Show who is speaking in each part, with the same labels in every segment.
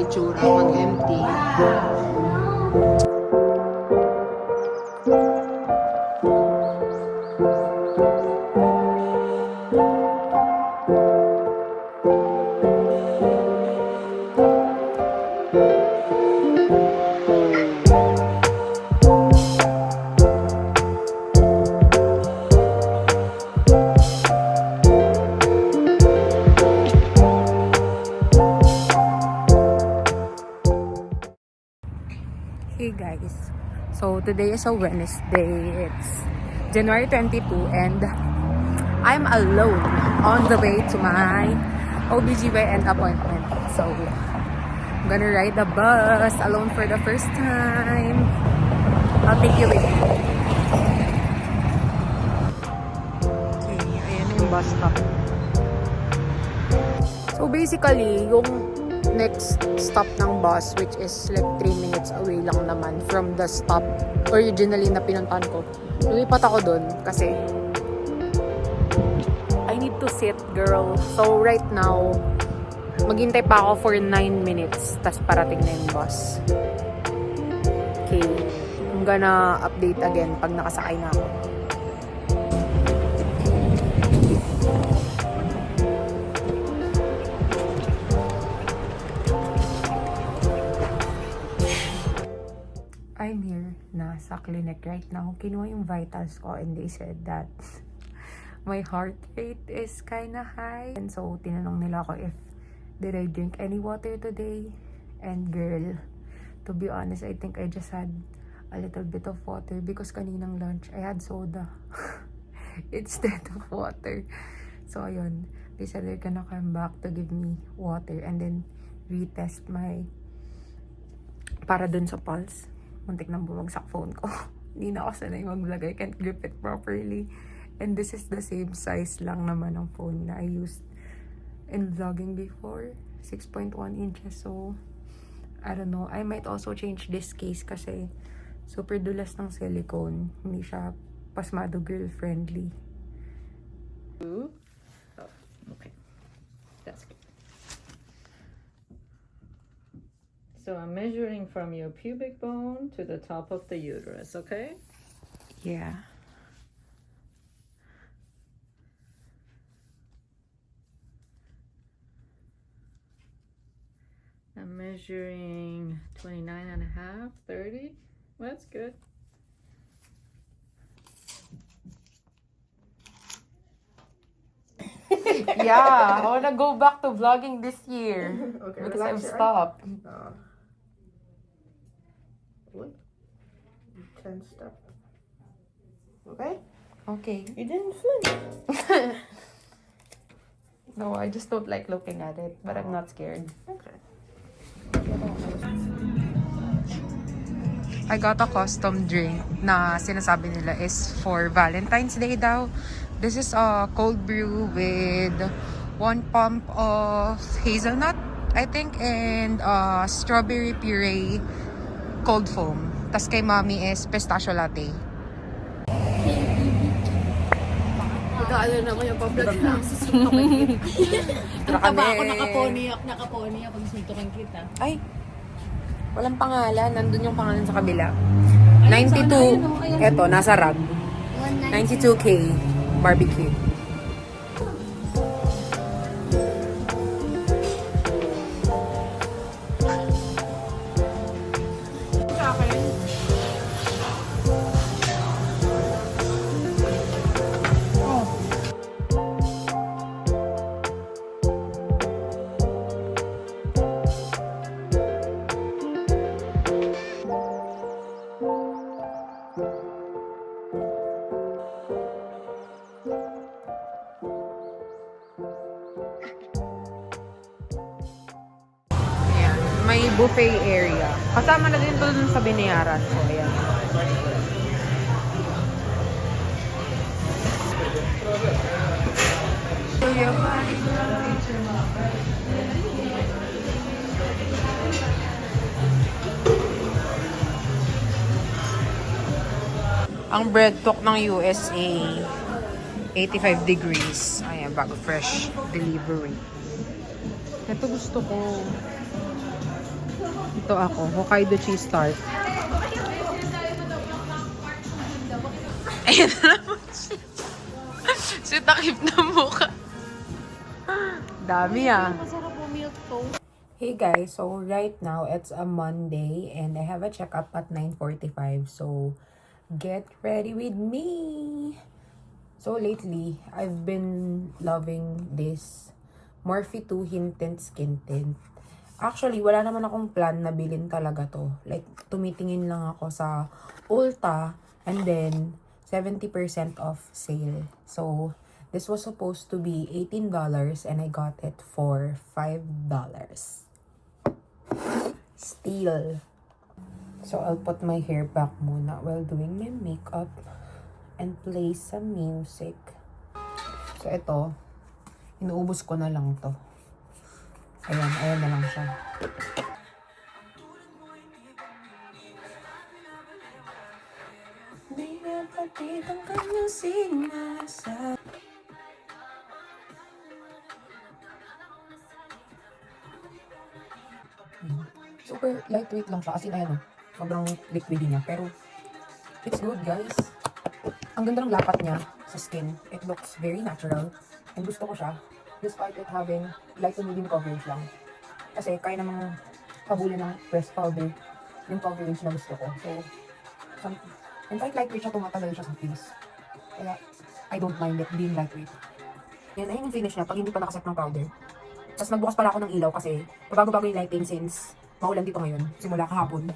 Speaker 1: itsura pag empty.
Speaker 2: Hey guys, so today is a Wednesday. It's January 22 and I'm alone on the way to my OBGYN appointment. So I'm gonna ride the bus alone for the first time. I'll take you with me. Okay, ayan na yung bus stop. So basically, yung next stop ng bus, which is like 3 minutes away lang naman from the stop originally na pinuntahan ko. Lumipat ako dun kasi I need to sit, girl. So right now, maghintay pa ako for 9 minutes tas parating na yung bus. Okay, I'm gonna update again pag nakasakay na ako. I'm here na sa clinic right now. Kinuha yung vitals ko and they said that my heart rate is kinda high. And so, tinanong nila ako if did I drink any water today? And girl, to be honest, I think I just had a little bit of water because kaninang lunch, I had soda instead of water. So, ayun. They said they're gonna come back to give me water and then retest my para dun sa pulse. Muntik nang bumagsak phone ko. Hindi na ako sanay mag-vlog. I can't grip it properly. And this is the same size lang naman ng phone na I used in vlogging before. 6.1 inches. So, I don't know. I might also change this case kasi super dulas ng silicone. Hindi siya pasmado girl-friendly.
Speaker 3: Oh, okay. That's good. So I'm measuring from your pubic bone to the top of the uterus, okay?
Speaker 2: Yeah.
Speaker 3: I'm measuring 29 and a half, 30. That's good.
Speaker 2: Yeah, I wanna go back to vlogging this year.
Speaker 1: Okay,
Speaker 2: because I've
Speaker 1: relax your
Speaker 2: stopped.
Speaker 1: Wait. You can stop. Okay?
Speaker 2: Okay.
Speaker 1: You didn't flinch.
Speaker 2: No, I just don't like looking at it, but I'm not scared.
Speaker 1: Okay.
Speaker 2: I got a custom drink na sinasabi nila is for Valentine's Day daw. This is a cold brew with 1 pump of hazelnut, I think, and strawberry puree cold foam. Tas kay mommy is pistachio latte.
Speaker 4: Ano naman yung pa-vlog na susuntukin kita.
Speaker 2: Tara
Speaker 4: Ang taba
Speaker 2: kami.
Speaker 4: ako, nakapony ako pag susuntukin kita.
Speaker 2: Ay, walang pangalan. Nandun yung pangalan sa kabila.
Speaker 4: Ayun,
Speaker 2: 92.
Speaker 4: sana, ayun, oh, ayun.
Speaker 2: Eto, nasa rag. 92K barbecue. Ayan, may buffet area. Kasama na din to dun sa binayaran. So, ayan. Ang bread talk ng USA, 85 degrees. Ayan, bago fresh delivery. Ito gusto ko. Ito ako, Hokkaido cheese tart. Ayan na naman siya. Si takip na mukha. Dami ah.
Speaker 4: Masarap po milk toast.
Speaker 2: Hey guys, so right now it's a Monday and I have a checkup at 9:45. So get ready with me. So lately, I've been loving this Morphe 2 Hint Tint Skin Tint. Actually, wala naman akong plan na bilhin talaga to. Like, tumitingin lang ako sa Ulta and then 70% off sale. So, this was supposed to be $18 and I got it for $5. Steal. So, I'll put my hair back muna while doing my makeup and play some music. So, ito, inuubos ko na lang to. Ayan na lang siya. Di na patid ang kanyang sinasa. Super lightweight lang siya. As in, ayan o. Sobrang liquidy niya. Pero, it's good, guys. Ang ganda ng lapat niya sa skin. It looks very natural. And gusto ko siya. Despite it having light to medium coverage lang. Kasi kaya namang habulin ng pressed powder yung coverage na gusto ko. So, and kahit lightweight siya, tumatagal siya sa face. Kaya, I don't mind it being lightweight. Yan, ayun yung finish niya pag hindi pa nakaset ng powder. Tapos nagbukas pala ako ng ilaw kasi pabago-bago yung lighting since maulan dito ngayon. Simula kahapon.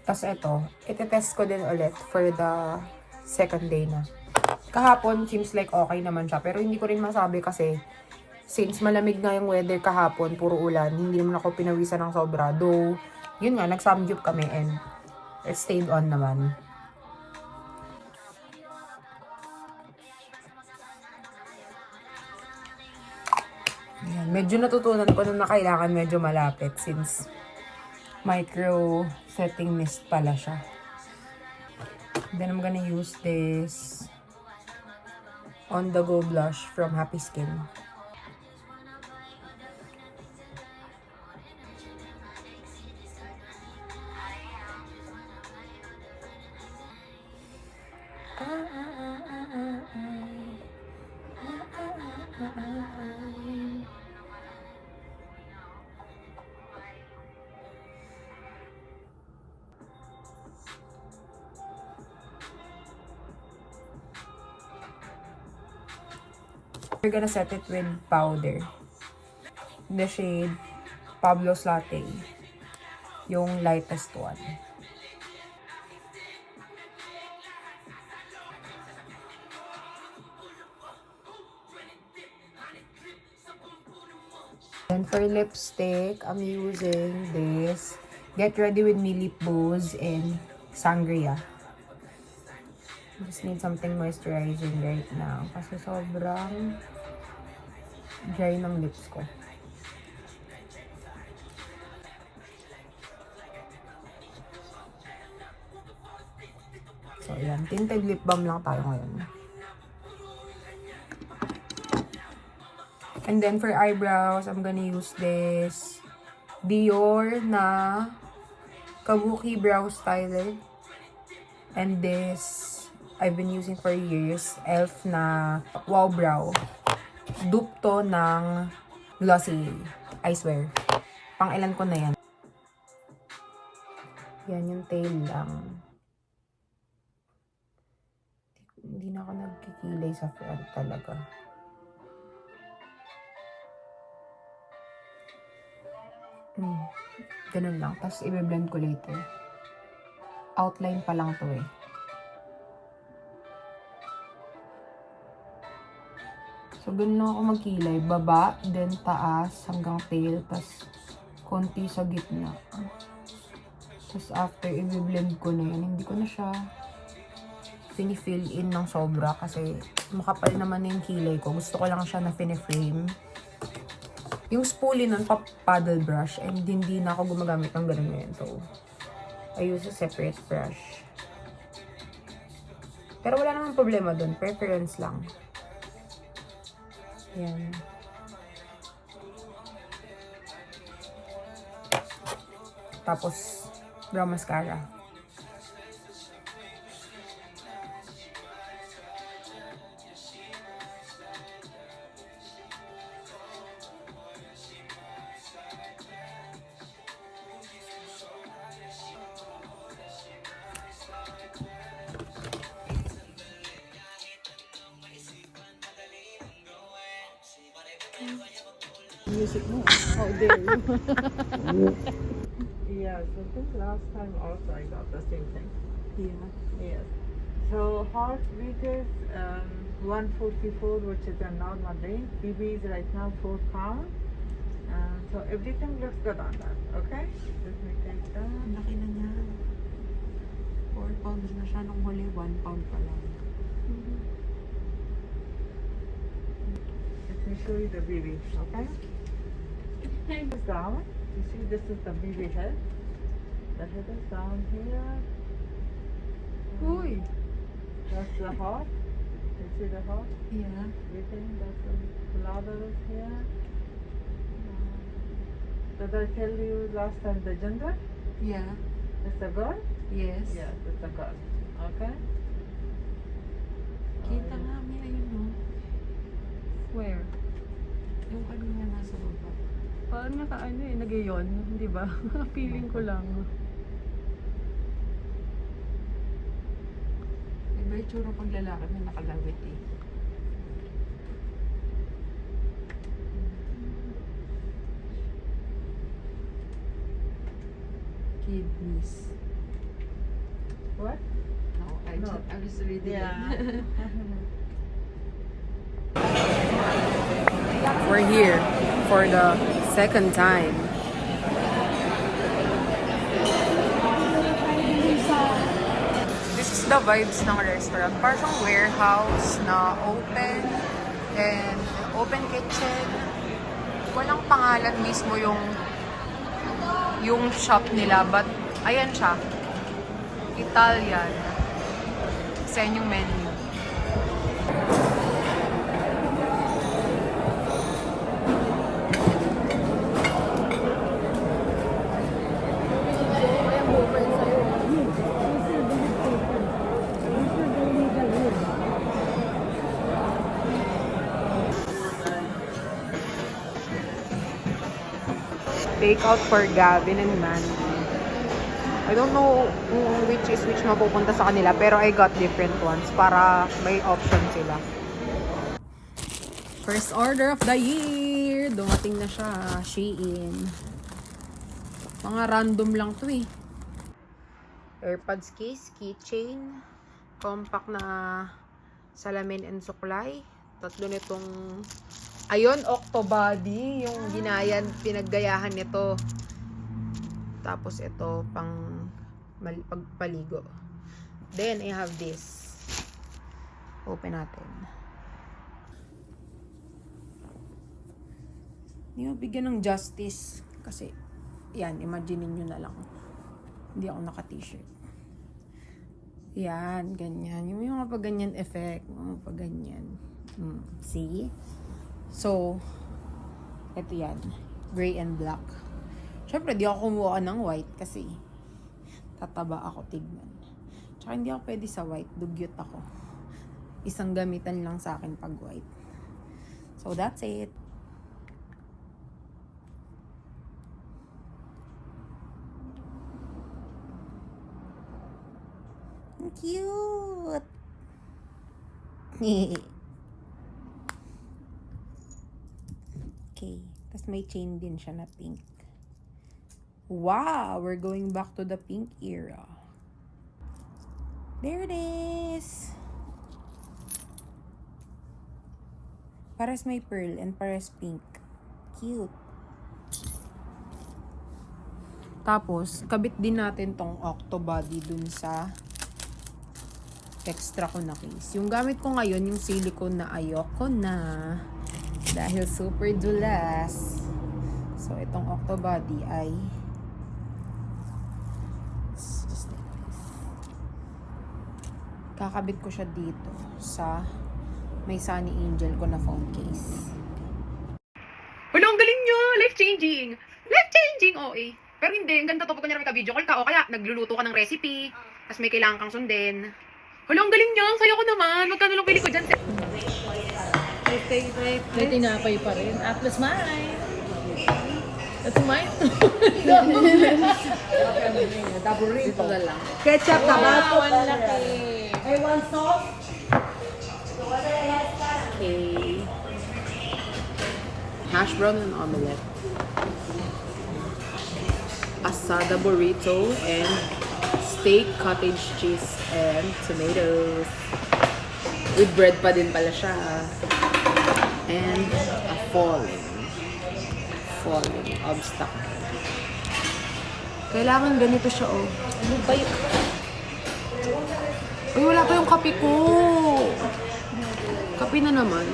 Speaker 2: Tapos ito, iti-test ko din ulit for the second day na. Kahapon, seems like okay naman siya. Pero hindi ko rin masabi kasi since malamig nga yung weather kahapon, puro ulan, hindi naman ako pinawisan ng sobra. Though, yun nga, nag-samgyup kami and it stayed on naman. Ayan, medyo natutunan ko na kailangan medyo malapit since micro setting mist pala siya. Then I'm gonna use this On The Go blush from Happy Skin. We're gonna set it with powder. The shade Pablo's Latte. Yung lightest one. Then for lipstick, I'm using this Get Ready With Me Lip Booze in Sangria. Just need something moisturizing right now kasi sobrang dry ng lips ko. So, ayan. Tinted lip balm lang tayo ngayon. And then, for eyebrows, I'm gonna use this Dior na Kabuki Brow Styler. And this, I've been using for years. Elf na Wow Brow. Dupe to ng Glossy. I swear. Pang-ilan ko na yan. Yan yung tail lang. Hindi na ako nagkikilay sa front talaga. Ganun lang. Tapos i-blend ko later. Outline pa lang to eh. So, ganun lang ako magkilay. Baba, then taas, hanggang tail, tapos konti sa gitna. Tapos after, i-blend ko na yan. Hindi ko na siya fini-fill in ng sobra kasi makapal naman na yung kilay ko. Gusto ko lang siya na fini-frame. Yung spoolie nun, paddle brush, and hindi na ako gumagamit ng ganun ngayon. So, I use a separate brush. Pero wala namang problema dun. Preference lang. Yan. Tapos, brow mascara.
Speaker 3: Music mo. How dare you? Yeah, so this last time also I got the same thing.
Speaker 2: Yeah.
Speaker 3: Yes. So heartbeat is 144, which is a normal range. BB is right now 4 pounds. So everything looks good on that. Okay? Let me take that.
Speaker 2: Ang laki na niya. 4 pounds na siya nung huli. 1 pound pa lang.
Speaker 3: Let me show you the BB. Okay? Head is down. You see, this is the BB head. The head is down here.
Speaker 2: Uy!
Speaker 3: That's the heart. You see the heart?
Speaker 2: Yeah.
Speaker 3: Breathing. That's the bladder is here. Did I tell you last time the gender?
Speaker 2: Yeah.
Speaker 3: It's a girl?
Speaker 2: Yes.
Speaker 3: Yes, it's a girl. Okay?
Speaker 2: Kita nga, may ayun no.
Speaker 3: Where?
Speaker 2: Yung ano niya nasa baba.
Speaker 4: Parang naka-ano eh, nag-iyon, di ba? Feeling ko lang.
Speaker 2: Iba yung tsura pag lalaki na nakalawit eh. Kidneys.
Speaker 3: What?
Speaker 2: No,
Speaker 3: No.
Speaker 2: I was reading
Speaker 3: Yeah.
Speaker 2: it. We're here for the second time. This is the vibes ng restaurant. Parang siyang warehouse na open and open kitchen. Walang pangalan mismo yung shop nila, but ayan siya. Italian. Sa yung menu. Take out for Gavin and Mandy. I don't know which is which mapupunta sa kanila, pero I got different ones para may option sila. First order of the year! Dumating na siya. Shein. Mga random lang to eh. AirPods case, keychain, compact na salamin and suklay. Tatlo nitong ayun, Octobody, yung ginayan, pinaggayahan nito. Tapos ito, pang pagpaligo. Then, I have this. Open natin. Hindi mabigyan ng justice. Kasi, yan, imagine nyo na lang. Hindi ako naka-t-shirt. Yan, ganyan. Yung mga pag-ganyan effect. Mga pag-ganyan. See? So, ito yan. Gray and black. Siyempre, di ako kumuha ng white kasi tataba ako tignan. Tsaka hindi ako pwede sa white. Dugyot ako. Isang gamitan lang sa akin pag white. So, that's it. Cute! Okay. Tapos may chain din siya na pink. Wow! We're going back to the pink era. There it is! Pares may pearl and pares pink. Cute. Tapos, kabit din natin tong Octobody dun sa extra ko na case. Yung gamit ko ngayon, yung silicone na ayoko na. Dahil super dulas. So, itong Octobody ay just like this. Kakabit ko siya dito sa may Sunny Angel ko na phone case. Wala, ang galing niya! Life-changing! Life-changing, OA. Pero hindi, ang ganda to pag kanya may ka-video call ka o kaya nagluluto ka ng recipe, tapos may kailangan kang sundin. Wala, ang galing niya! Ang saya ko naman! Magkano lang pili ko dyan?
Speaker 4: May tinapay pa rin. Atlas mine. That's mine. Ito na lang.
Speaker 1: Ketchup, tabasco.
Speaker 4: Wow, ang laki.
Speaker 1: Hey, one sauce.
Speaker 2: Okay. Hash brown and omelette. Asada burrito and steak, cottage cheese, and tomatoes. With bread pa din pala siya. And a falling obstacle. Kailangan ganito siya, oh.
Speaker 4: Ano ba yun?
Speaker 2: Uy, wala pa yung kape ko. Kape na naman.